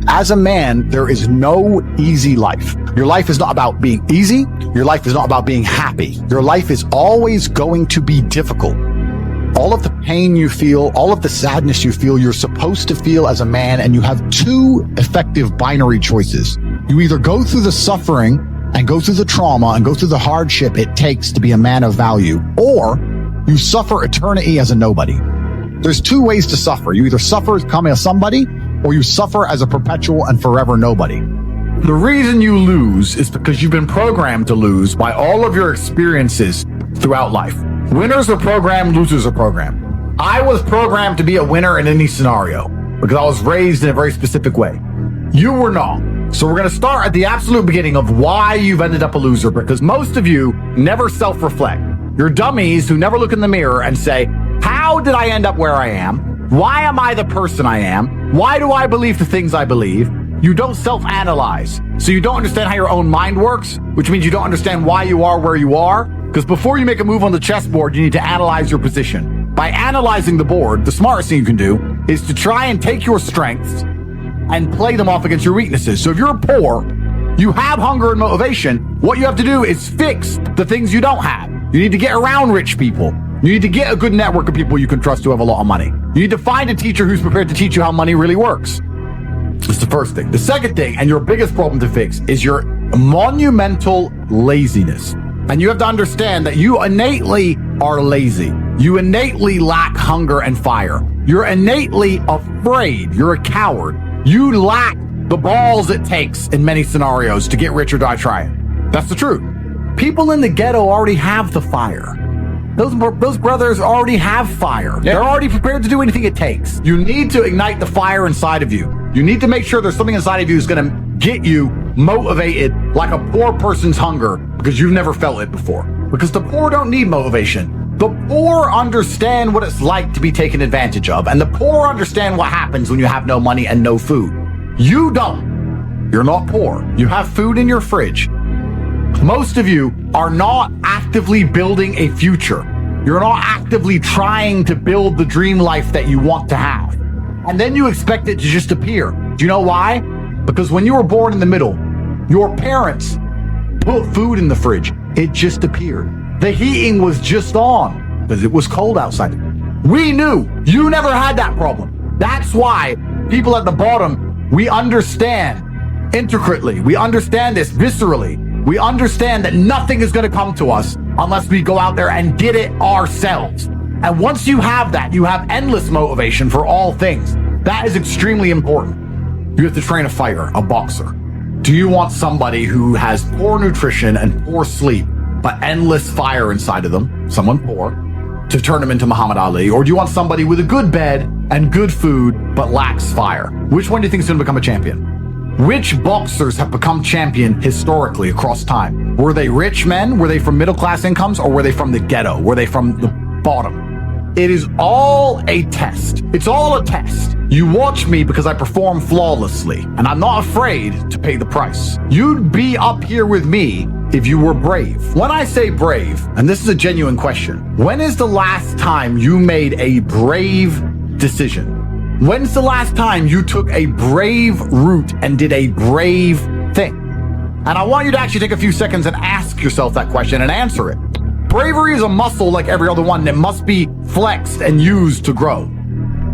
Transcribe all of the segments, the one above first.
As a man, there is no easy life. Your life is not about being easy. Your life is not about being happy. Your life is always going to be difficult. All of the pain you feel, all of the sadness you feel, you're supposed to feel as a man, and you have two effective binary choices. You either go through the suffering and go through the trauma and go through the hardship it takes to be a man of value, or you suffer eternity as a nobody. There's two ways to suffer. You either suffer as becoming a somebody, or you suffer as a perpetual and forever nobody. The reason you lose is because you've been programmed to lose by all of your experiences throughout life. Winners are programmed, losers are programmed. I was programmed to be a winner in any scenario because I was raised in a very specific way. You were not. So we're going to start at the absolute beginning of why you've ended up a loser, because most of you never self-reflect. You're dummies who never look in the mirror and say, how did I end up where I am? Why am I the person I am? Why do I believe the things I believe? You don't self-analyze. So you don't understand how your own mind works, which means you don't understand why you are where you are. Because before you make a move on the chessboard, you need to analyze your position. By analyzing the board, the smartest thing you can do is to try and take your strengths and play them off against your weaknesses. So if you're poor, you have hunger and motivation, what you have to do is fix the things you don't have. You need to get around rich people. You need to get a good network of people you can trust who have a lot of money. You need to find a teacher who's prepared to teach you how money really works. That's the first thing. The second thing, and your biggest problem to fix, is your monumental laziness. And you have to understand that you innately are lazy. You innately lack hunger and fire. You're innately afraid. You're a coward. You lack the balls it takes in many scenarios to get rich or die trying. That's the truth. People in the ghetto already have the fire. Those brothers already have fire. They're already prepared to do anything it takes. You need to ignite the fire inside of you. You need to make sure there's something inside of you that's going to get you motivated like a poor person's hunger, because you've never felt it before. Because the poor don't need motivation. The poor understand what it's like to be taken advantage of, and the poor understand what happens when you have no money and no food. You don't. You're not poor. You have food in your fridge. Most of you are not actively building a future. You're not actively trying to build the dream life that you want to have. And then you expect it to just appear. Do you know why? Because when you were born in the middle, your parents put food in the fridge. It just appeared. The heating was just on because it was cold outside. We knew. You never had that problem. That's why people at the bottom, we understand intricately. We understand this viscerally. We understand that nothing is going to come to us unless we go out there and get it ourselves. And once you have that, you have endless motivation for all things. That is extremely important. You have to train a fighter, a boxer. Do you want somebody who has poor nutrition and poor sleep, but endless fire inside of them, someone poor, to turn them into Muhammad Ali? Or do you want somebody with a good bed and good food, but lacks fire? Which one do you think is going to become a champion? Which boxers have become champion historically across time? Were they rich men? Were they from middle-class incomes? Or were they from the ghetto? Were they from the bottom? It is all a test. It's all a test. You watch me because I perform flawlessly, and I'm not afraid to pay the price. You'd be up here with me if you were brave. When I say brave, and this is a genuine question, when is the last time you made a brave decision? When's the last time you took a brave route and did a brave thing? And I want you to actually take a few seconds and ask yourself that question and answer it. Bravery is a muscle like every other one that must be flexed and used to grow.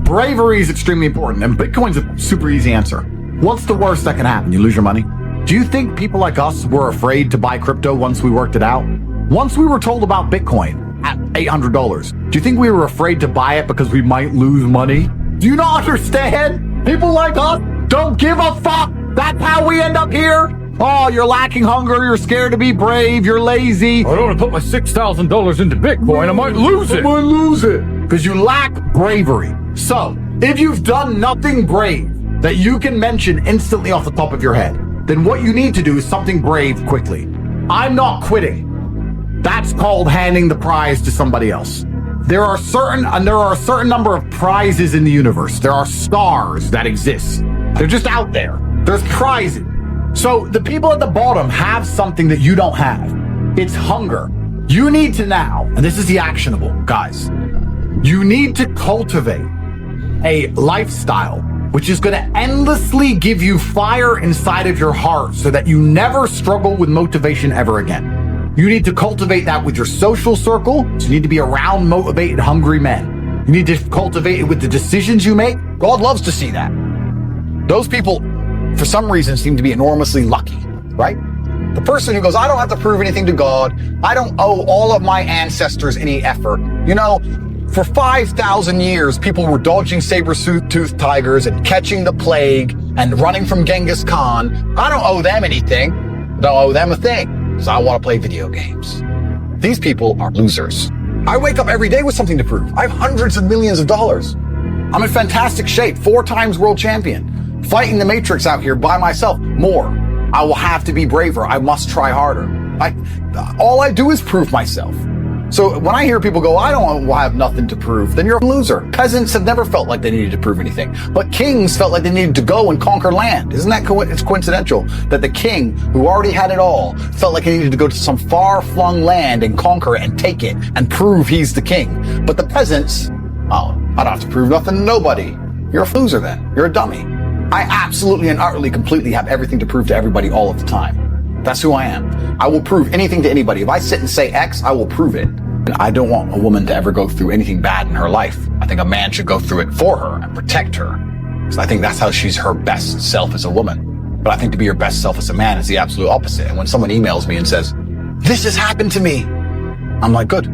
Bravery is extremely important, and Bitcoin's a super easy answer. What's the worst that can happen? You lose your money? Do you think people like us were afraid to buy crypto once we worked it out? Once we were told about Bitcoin at $800, do you think we were afraid to buy it because we might lose money? Do you not understand? People like us don't give a fuck. That's how we end up here. Oh, you're lacking hunger. You're scared to be brave. You're lazy. I don't want to put my $6,000 into Bitcoin. I might lose it. Because you lack bravery. So, if you've done nothing brave that you can mention instantly off the top of your head, then what you need to do is something brave quickly. I'm not quitting. That's called handing the prize to somebody else. There are a certain number of prizes in the universe. There are stars that exist. They're just out there. There's prizes. So the people at the bottom have something that you don't have. It's hunger. You need to now, and this is the actionable, guys, you need to cultivate a lifestyle which is going to endlessly give you fire inside of your heart so that you never struggle with motivation ever again. You need to cultivate that with your social circle. So you need to be around motivated, hungry men. You need to cultivate it with the decisions you make. God loves to see that. Those people, for some reason, seem to be enormously lucky, right? The person who goes, I don't have to prove anything to God. I don't owe all of my ancestors any effort. You know, for 5,000 years, people were dodging saber-toothed tigers and catching the plague and running from Genghis Khan. I don't owe them anything. I don't owe them a thing, because I want to play video games. These people are losers. I wake up every day with something to prove. I have hundreds of millions of dollars. I'm in fantastic shape, 4 times world champion, fighting the Matrix out here by myself. More. I will have to be braver. I must try harder. All I do is prove myself. So when I hear people go, I don't have nothing to prove, then you're a loser. Peasants have never felt like they needed to prove anything, but kings felt like they needed to go and conquer land. Isn't that it's coincidental that the king, who already had it all, felt like he needed to go to some far-flung land and conquer it and take it and prove he's the king. But the peasants, oh, I don't have to prove nothing to nobody. You're a loser then. You're a dummy. I absolutely and utterly, completely have everything to prove to everybody all of the time. That's who I am. I will prove anything to anybody. If I sit and say X, I will prove it. I don't want a woman to ever go through anything bad in her life. I think a man should go through it for her and protect her. Because I think that's how she's her best self as a woman. But I think to be your best self as a man is the absolute opposite. And when someone emails me and says, this has happened to me, I'm like, good.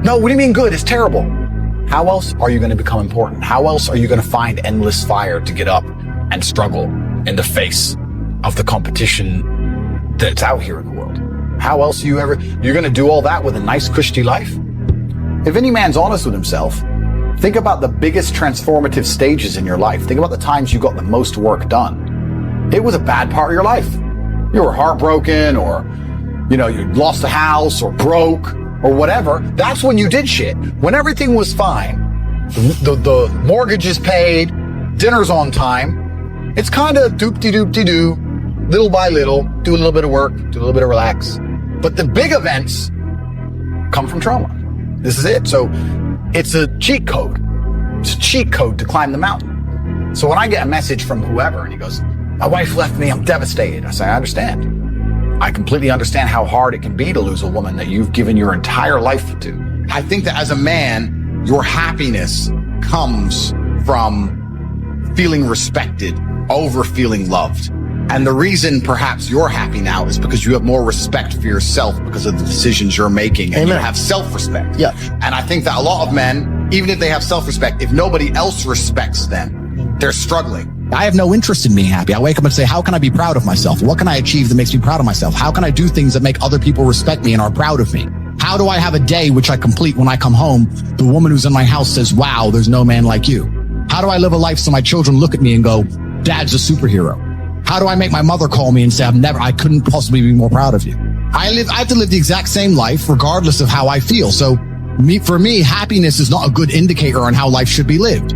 No, what do you mean good? It's terrible. How else are you going to become important? How else are you going to find endless fire to get up and struggle in the face of the competition that's out here in the world? How else you're going to do all that with a nice, cushy life? If any man's honest with himself, think about the biggest transformative stages in your life. Think about the times you got the most work done. It was a bad part of your life. You were heartbroken, or, you lost a house, or broke, or whatever. That's when you did shit. When everything was fine, the mortgage is paid, dinner's on time, it's kind of doop-de-doop-de-doo, little by little, do a little bit of work, do a little bit of relax. But the big events come from trauma. This is it. So it's a cheat code. It's a cheat code to climb the mountain. So when I get a message from whoever and he goes, my wife left me, I'm devastated. I say, I understand. I completely understand how hard it can be to lose a woman that you've given your entire life to. I think that as a man, your happiness comes from feeling respected over feeling loved. And the reason perhaps you're happy now is because you have more respect for yourself because of the decisions you're making, and you have self-respect. Yeah. And I think that a lot of men, even if they have self-respect, if nobody else respects them, they're struggling. I have no interest in being happy. I wake up and say, how can I be proud of myself? What can I achieve that makes me proud of myself? How can I do things that make other people respect me and are proud of me? How do I have a day which I complete when I come home? The woman who's in my house says, wow, there's no man like you. How do I live a life so my children look at me and go, Dad's a superhero? How do I make my mother call me and say, I couldn't possibly be more proud of you? I have to live the exact same life regardless of how I feel. So for me, happiness is not a good indicator on how life should be lived.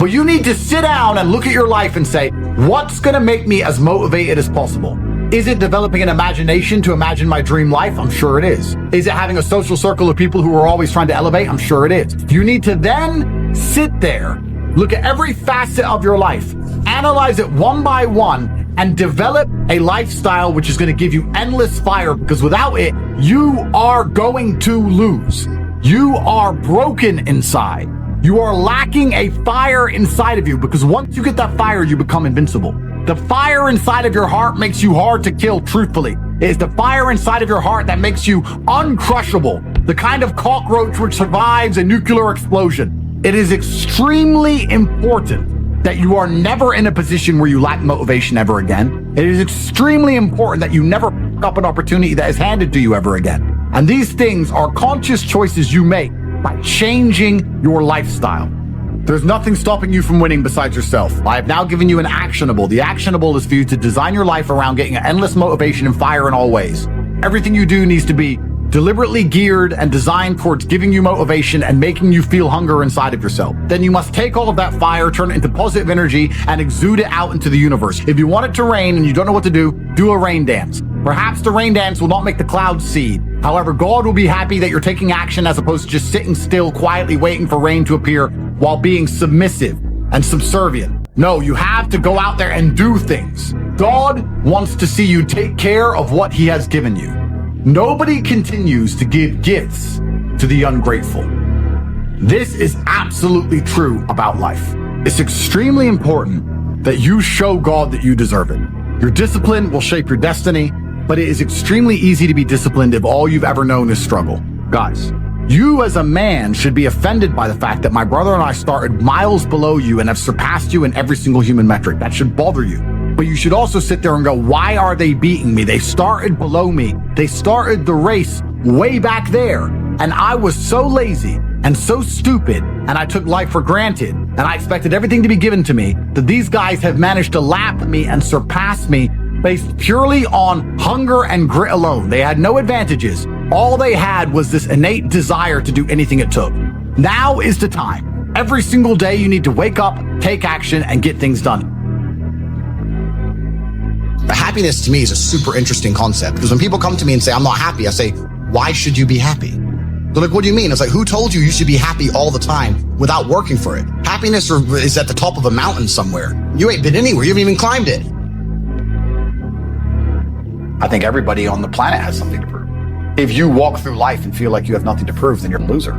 Well, you need to sit down and look at your life and say, what's going to make me as motivated as possible? Is it developing an imagination to imagine my dream life? I'm sure it is. Is it having a social circle of people who are always trying to elevate? I'm sure it is. You need to then sit there, look at every facet of your life, analyze it one by one, and develop a lifestyle which is going to give you endless fire, because without it, you are going to lose. You are broken inside. You are lacking a fire inside of you, because once you get that fire, you become invincible. The fire inside of your heart makes you hard to kill, truthfully. It is the fire inside of your heart that makes you uncrushable, the kind of cockroach which survives a nuclear explosion. It is extremely important that you are never in a position where you lack motivation ever again. It is extremely important that you never pick up an opportunity that is handed to you ever again. And these things are conscious choices you make by changing your lifestyle. There's nothing stopping you from winning besides yourself. I have now given you an actionable. The actionable is for you to design your life around getting endless motivation and fire in all ways. Everything you do needs to be deliberately geared and designed towards giving you motivation and making you feel hunger inside of yourself. Then you must take all of that fire, turn it into positive energy, and exude it out into the universe. If you want it to rain and you don't know what to do a rain dance. Perhaps the rain dance will not make the clouds seed. However, God will be happy that you're taking action as opposed to just sitting still, quietly waiting for rain to appear while being submissive. and subservient. No, you have to go out there and do things. God wants to see you take care of what he has given you. Nobody continues to give gifts to the ungrateful. This is absolutely true about life. It's extremely important that you show God that you deserve it. Your discipline will shape your destiny, but it is extremely easy to be disciplined if all you've ever known is struggle. Guys, you as a man should be offended by the fact that my brother and I started miles below you and have surpassed you in every single human metric. That should bother you. But you should also sit there and go, why are they beating me? They started below me. They started the race way back there. And I was so lazy and so stupid, and I took life for granted, and I expected everything to be given to me, that these guys have managed to lap me and surpass me based purely on hunger and grit alone. They had no advantages. All they had was this innate desire to do anything it took. Now is the time. Every single day you need to wake up, take action, and get things done. Happiness to me is a super interesting concept, because when people come to me and say, I'm not happy, I say, why should you be happy? They're like, what do you mean? It's like, who told you you should be happy all the time without working for it? Happiness is at the top of a mountain somewhere. You ain't been anywhere. You haven't even climbed it. I think everybody on the planet has something to prove. If you walk through life and feel like you have nothing to prove, then you're a loser.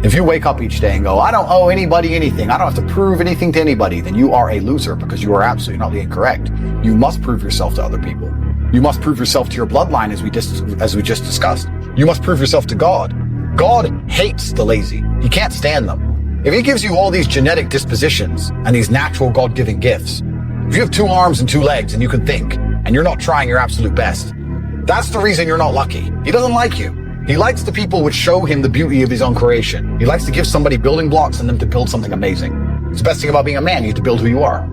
If you wake up each day and go, I don't owe anybody anything, I don't have to prove anything to anybody, then you are a loser, because you are absolutely not incorrect. You must prove yourself to other people. You must prove yourself to your bloodline, as we just discussed. You must prove yourself to God. God hates the lazy. He can't stand them. If he gives you all these genetic dispositions and these natural God-given gifts, if you have 2 arms and 2 legs and you can think, and you're not trying your absolute best, that's the reason you're not lucky. He doesn't like you. He likes the people which show him the beauty of his own creation. He likes to give somebody building blocks and them to build something amazing. It's the best thing about being a man. You have to build who you are.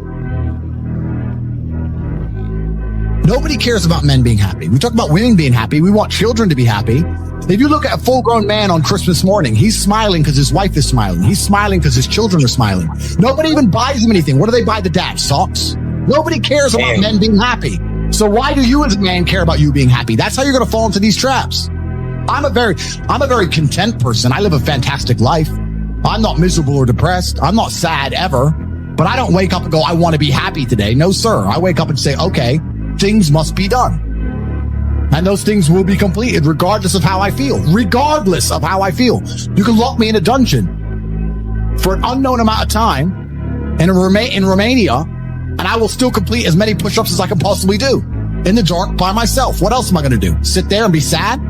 Nobody cares about men being happy. We talk about women being happy. We want children to be happy. If you look at a full-grown man on Christmas morning, he's smiling because his wife is smiling. He's smiling because his children are smiling. Nobody even buys him anything. What do they buy the dad? Socks? Nobody cares about men being happy. So why do you as a man care about you being happy? That's how you're going to fall into these traps. I'm a very content person. I live a fantastic life. I'm not miserable or depressed. I'm not sad ever, but I don't wake up and go, I want to be happy today. No, sir. I wake up and say, okay, things must be done. And those things will be completed regardless of how I feel. Regardless of how I feel. You can lock me in a dungeon for an unknown amount of time in Romania, and I will still complete as many push-ups as I can possibly do in the dark by myself. What else am I going to do? Sit there and be sad?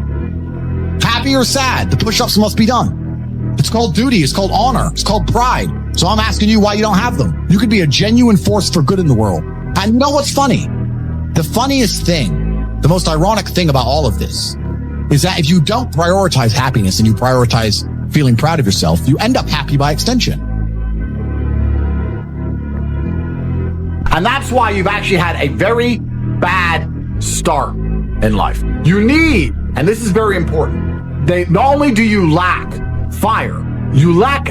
Happy or sad? The push-ups must be done. It's called duty. It's called honor. It's called pride. So I'm asking you why you don't have them. You could be a genuine force for good in the world. And you know what's funny? The funniest thing, the most ironic thing about all of this is that if you don't prioritize happiness and you prioritize feeling proud of yourself, you end up happy by extension. And that's why you've actually had a very bad start in life. You need, and this is very important, not only do you lack fire, you lack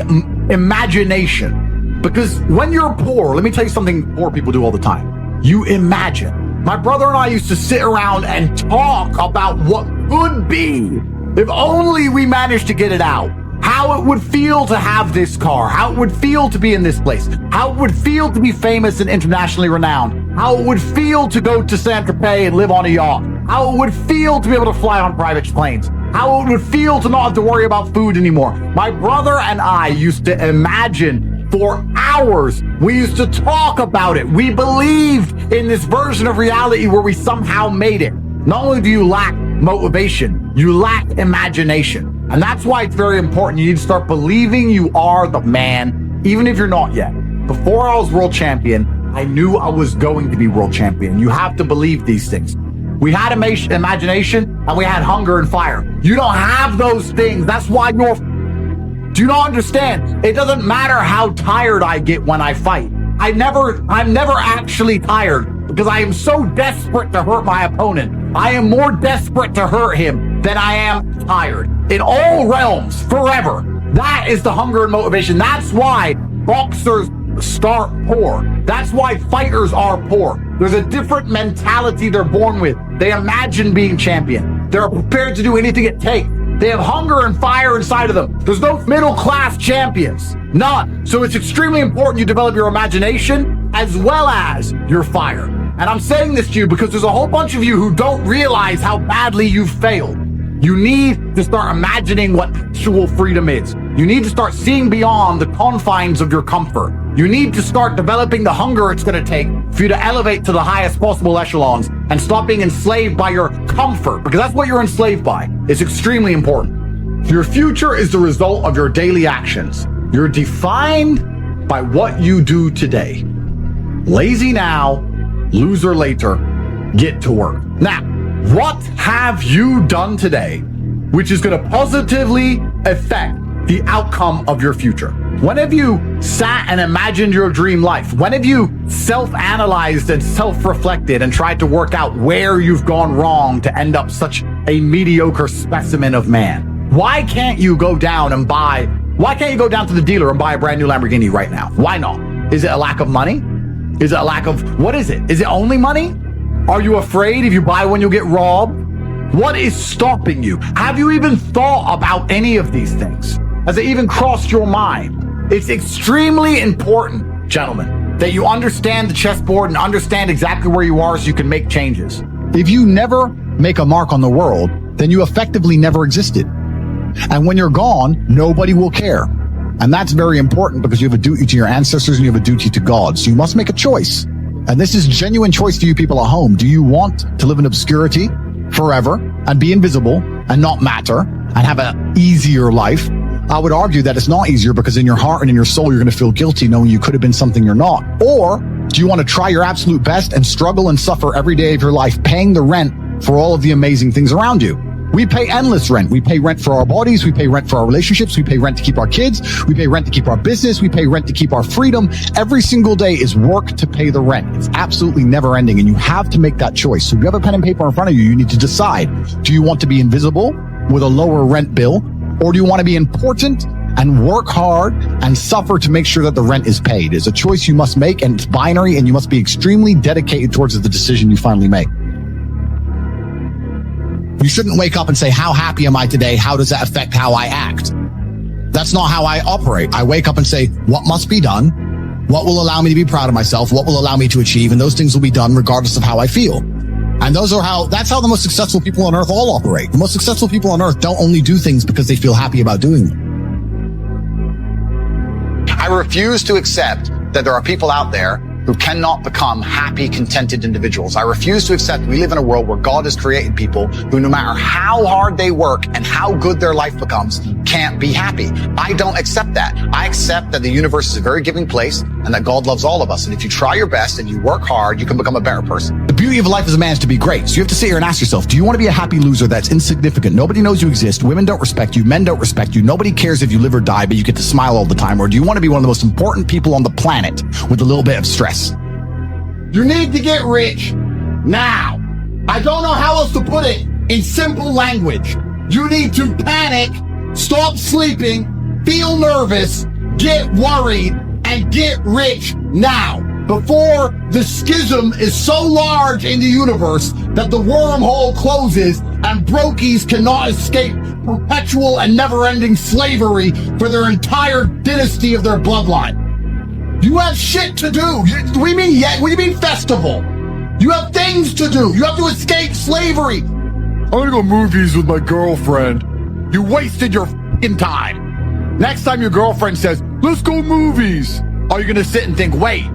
imagination. Because when you're poor, let me tell you something poor people do all the time. You imagine. My brother and I used to sit around and talk about what could be if only we managed to get it out. How it would feel to have this car, how it would feel to be in this place, how it would feel to be famous and internationally renowned, how it would feel to go to Saint-Tropez and live on a yacht, how it would feel to be able to fly on private planes, how it would feel to not have to worry about food anymore. My brother and I used to imagine for hours. We used to talk about it. We believed in this version of reality where we somehow made it. Not only do you lack motivation, you lack imagination. And that's why it's very important. You need to start believing you are the man, even if you're not yet. Before I was world champion, I knew I was going to be world champion. You have to believe these things. We had imagination and we had hunger and fire. You don't have those things. That's why you're... Do you not understand? It doesn't matter how tired I get when I fight. I'm never actually tired because I am so desperate to hurt my opponent. I am more desperate to hurt him than I am tired. In all realms, forever. That is the hunger and motivation. That's why boxers start poor. That's why fighters are poor. There's a different mentality they're born with. They imagine being champion. They're prepared to do anything it takes. They have hunger and fire inside of them. There's no middle-class champions. None. So it's extremely important you develop your imagination as well as your fire. And I'm saying this to you because there's a whole bunch of you who don't realize how badly you've failed. You need to start imagining what actual freedom is. You need to start seeing beyond the confines of your comfort. You need to start developing the hunger it's going to take for you to elevate to the highest possible echelons and stop being enslaved by your comfort, because that's what you're enslaved by. It's extremely important. Your future is the result of your daily actions. You're defined by what you do today. Lazy now, loser later. Get to work. Now, what have you done today which is going to positively affect the outcome of your future? When have you sat and imagined your dream life? When have you self-analyzed and self-reflected and tried to work out where you've gone wrong to end up such a mediocre specimen of man? Why can't you go down to the dealer and buy a brand new Lamborghini right now? Why not? Is it a lack of money? Is it a lack of, what is it? Is it only money? Are you afraid if you buy one, you'll get robbed? What is stopping you? Have you even thought about any of these things? Has it even crossed your mind? It's extremely important, gentlemen, that you understand the chessboard and understand exactly where you are so you can make changes. If you never make a mark on the world, then you effectively never existed. And when you're gone, nobody will care. And that's very important because you have a duty to your ancestors and you have a duty to God. So you must make a choice. And this is genuine choice to you people at home. Do you want to live in obscurity forever and be invisible and not matter and have an easier life? I would argue that it's not easier because in your heart and in your soul, you're going to feel guilty knowing you could have been something you're not. Or do you want to try your absolute best and struggle and suffer every day of your life paying the rent for all of the amazing things around you? We pay endless rent. We pay rent for our bodies. We pay rent for our relationships. We pay rent to keep our kids. We pay rent to keep our business. We pay rent to keep our freedom. Every single day is work to pay the rent. It's absolutely never ending. And you have to make that choice. So if you have a pen and paper in front of you, you need to decide, do you want to be invisible with a lower rent bill? Or do you want to be important and work hard and suffer to make sure that the rent is paid? It's a choice you must make, and it's binary, and you must be extremely dedicated towards the decision you finally make. You shouldn't wake up and say, how happy am I today? How does that affect how I act? That's not how I operate. I wake up and say, what must be done? What will allow me to be proud of myself? What will allow me to achieve? And those things will be done regardless of how I feel. And that's how the most successful people on earth all operate. The most successful people on earth don't only do things because they feel happy about doing them. I refuse to accept that there are people out there who cannot become happy, contented individuals. I refuse to accept we live in a world where God has created people who, no matter how hard they work and how good their life becomes, can't be happy. I don't accept that. I accept that the universe is a very giving place and that God loves all of us. And if you try your best and you work hard, you can become a better person. The beauty of life as a man is to be great. So you have to sit here and ask yourself, do you want to be a happy loser that's insignificant? Nobody knows you exist. Women don't respect you. Men don't respect you. Nobody cares if you live or die, but you get to smile all the time. Or do you want to be one of the most important people on the planet with a little bit of stress? You need to get rich now. I don't know how else to put it in simple language. You need to panic, stop sleeping, feel nervous, get worried, and get rich now, before the schism is so large in the universe that the wormhole closes and brokies cannot escape perpetual and never-ending slavery for their entire dynasty of their bloodline. You have shit to do. What do you mean festival? You have things to do. You have to escape slavery. I'm gonna go movies with my girlfriend. You wasted your f***ing time. Next time your girlfriend says, let's go movies, are you gonna sit and think, wait,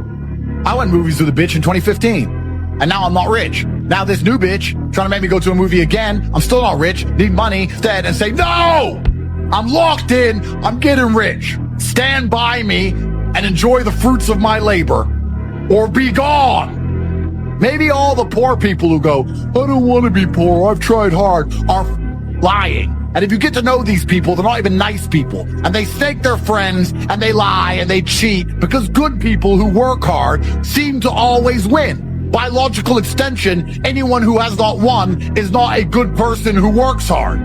I went movies with a bitch in 2015, and now I'm not rich. Now this new bitch trying to make me go to a movie again, I'm still not rich, need money instead, and say, no, I'm locked in, I'm getting rich. Stand by me and enjoy the fruits of my labor, or be gone. Maybe all the poor people who go, I don't want to be poor, I've tried hard, are lying. And if you get to know these people, they're not even nice people. And they snake their friends, and they lie, and they cheat, because good people who work hard seem to always win. By logical extension, anyone who has not won is not a good person who works hard.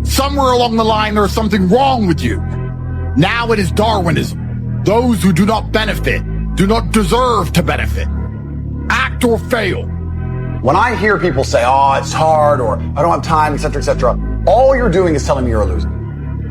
Somewhere along the line, there's something wrong with you. Now it is Darwinism. Those who do not benefit do not deserve to benefit. Act or fail. When I hear people say, oh, it's hard, or I don't have time, etc., etc., All you're doing is telling me you're a loser.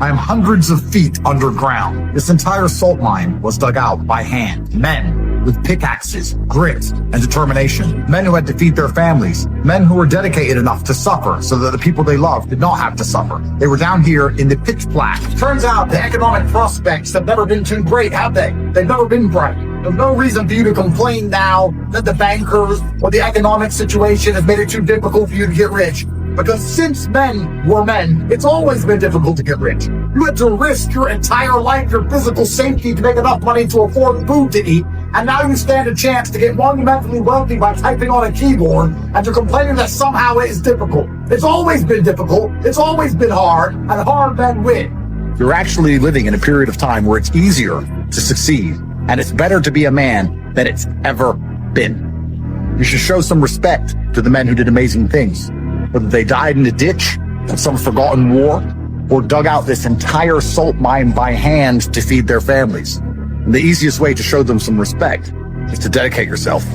I am hundreds of feet underground. This entire salt mine was dug out by hand. Men with pickaxes, grit, and determination. Men who had to feed their families. Men who were dedicated enough to suffer so that the people they loved did not have to suffer. They were down here in the pitch black. Turns out the economic prospects have never been too great, have they? They've never been bright. There's no reason for you to complain now that the bankers or the economic situation has made it too difficult for you to get rich. Because since men were men, it's always been difficult to get rich. You had to risk your entire life, your physical safety to make enough money to afford food to eat. And now you stand a chance to get monumentally wealthy by typing on a keyboard, and you're complaining that somehow it is difficult. It's always been difficult. It's always been hard, and hard men win. You're actually living in a period of time where it's easier to succeed, and it's better to be a man than it's ever been. You should show some respect to the men who did amazing things, whether they died in a ditch in some forgotten war or dug out this entire salt mine by hand to feed their families. And the easiest way to show them some respect is to dedicate yourself.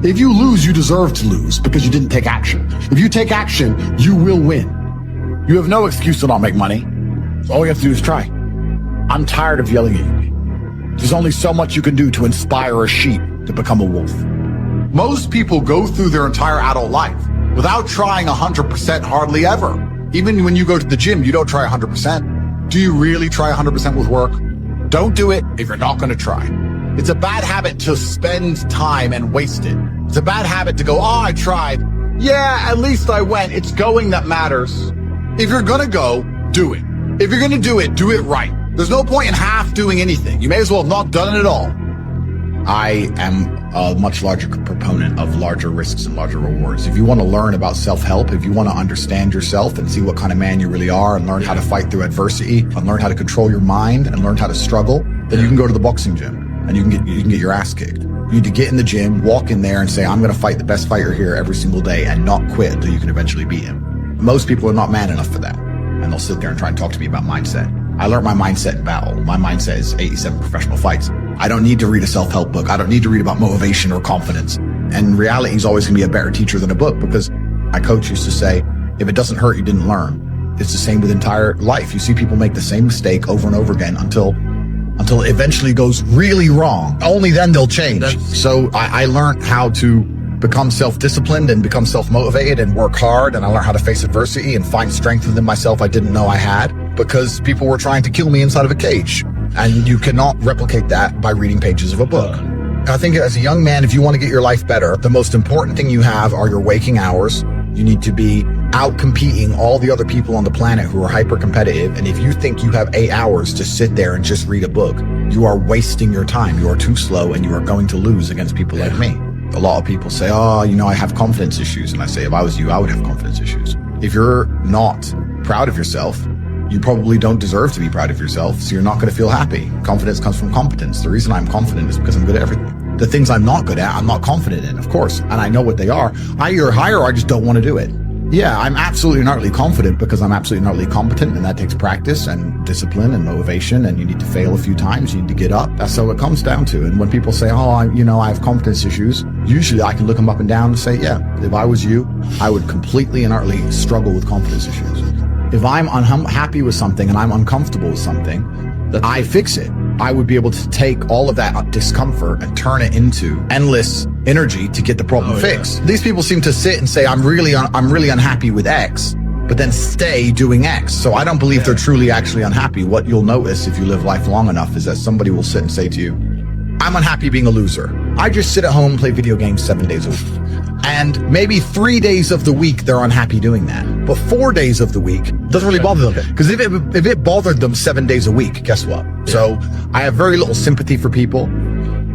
If you lose, you deserve to lose because you didn't take action. If you take action, you will win. You have no excuse to not make money. All you have to do is try. I'm tired of yelling at you. There's only so much you can do to inspire a sheep to become a wolf. Most people go through their entire adult life without trying 100% hardly ever. Even when you go to the gym, you don't try 100%. Do you really try 100% with work? Don't do it if you're not going to try. It's a bad habit to spend time and waste it. It's a bad habit to go, oh, I tried. Yeah, at least I went. It's going that matters. If you're going to go, do it. If you're going to do it right. There's no point in half doing anything. You may as well have not done it at all. I am a much larger proponent of larger risks and larger rewards. If you want to learn about self-help, if you want to understand yourself and see what kind of man you really are and learn how to fight through adversity and learn how to control your mind and learn how to struggle, then you can go to the boxing gym and you can get your ass kicked. You need to get in the gym, walk in there and say, I'm going to fight the best fighter here every single day and not quit until you can eventually beat him. Most people are not man enough for that. And they'll sit there and try and talk to me about mindset. I learned my mindset in battle. My mindset is 87 professional fights. I don't need to read a self-help book. I don't need to read about motivation or confidence. And reality is always going to be a better teacher than a book, because my coach used to say, if it doesn't hurt, you didn't learn. It's the same with entire life. You see people make the same mistake over and over again until it eventually goes really wrong. Only then they'll change. So I learned how to become self-disciplined and become self-motivated and work hard. And I learned how to face adversity and find strength within myself I didn't know I had, because people were trying to kill me inside of a cage. And you cannot replicate that by reading pages of a book. I think as a young man, if you want to get your life better, the most important thing you have are your waking hours. You need to be out competing all the other people on the planet who are hyper competitive. And if you think you have 8 hours to sit there and just read a book, you are wasting your time. You are too slow and you are going to lose against people like me. A lot of people say, oh, I have confidence issues. And I say, if I was you, I would have confidence issues. If you're not proud of yourself, you probably don't deserve to be proud of yourself, so you're not going to feel happy. Confidence comes from competence. The reason I'm confident is because I'm good at everything. The things I'm not good at, I'm not confident in, of course, and I know what they are. I either hire or I just don't want to do it. Yeah, I'm absolutely and utterly confident because I'm absolutely and utterly competent, and that takes practice and discipline and motivation, and you need to fail a few times, you need to get up. That's how it comes down to. And when people say, oh, I have confidence issues, usually I can look them up and down and say, yeah, if I was you, I would completely and utterly struggle with confidence issues. If I'm unhappy with something and I'm uncomfortable with something, that I fix it. I would be able to take all of that discomfort and turn it into endless energy to get the problem fixed. These people seem to sit and say, I'm really unhappy with X, but then stay doing X. So I don't believe they're truly actually unhappy. What you'll notice if you live life long enough is that somebody will sit and say to you, I'm unhappy being a loser. I just sit at home and play video games 7 days a week. And maybe 3 days of the week, they're unhappy doing that. But 4 days of the week doesn't really bother them. Because if it bothered them 7 days a week, guess what? Yeah. So I have very little sympathy for people.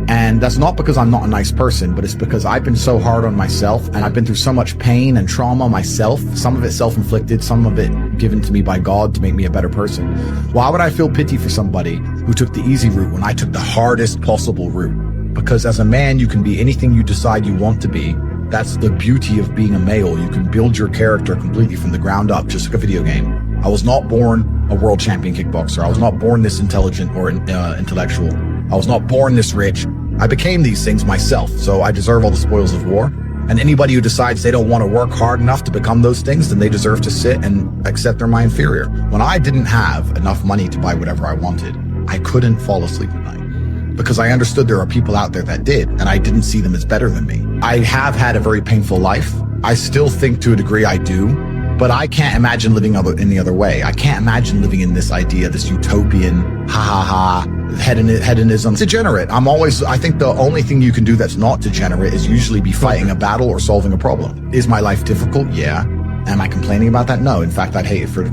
And that's not because I'm not a nice person, but it's because I've been so hard on myself and I've been through so much pain and trauma myself. Some of it self-inflicted, some of it given to me by God to make me a better person. Why would I feel pity for somebody who took the easy route when I took the hardest possible route? Because as a man, you can be anything you decide you want to be. That's the beauty of being a male. You can build your character completely from the ground up, just like a video game. I was not born a world champion kickboxer. I was not born this intelligent or intellectual. I was not born this rich. I became these things myself, so I deserve all the spoils of war. And anybody who decides they don't want to work hard enough to become those things, then they deserve to sit and accept they're my inferior. When I didn't have enough money to buy whatever I wanted, I couldn't fall asleep at night because I understood there are people out there that did, and I didn't see them as better than me. I have had a very painful life. I still think to a degree I do, but I can't imagine living any other way. I can't imagine living in this idea, this utopian, hedonism. It's degenerate. I think the only thing you can do that's not degenerate is usually be fighting a battle or solving a problem. Is my life difficult? Yeah. Am I complaining about that? No. In fact, I'd hate it for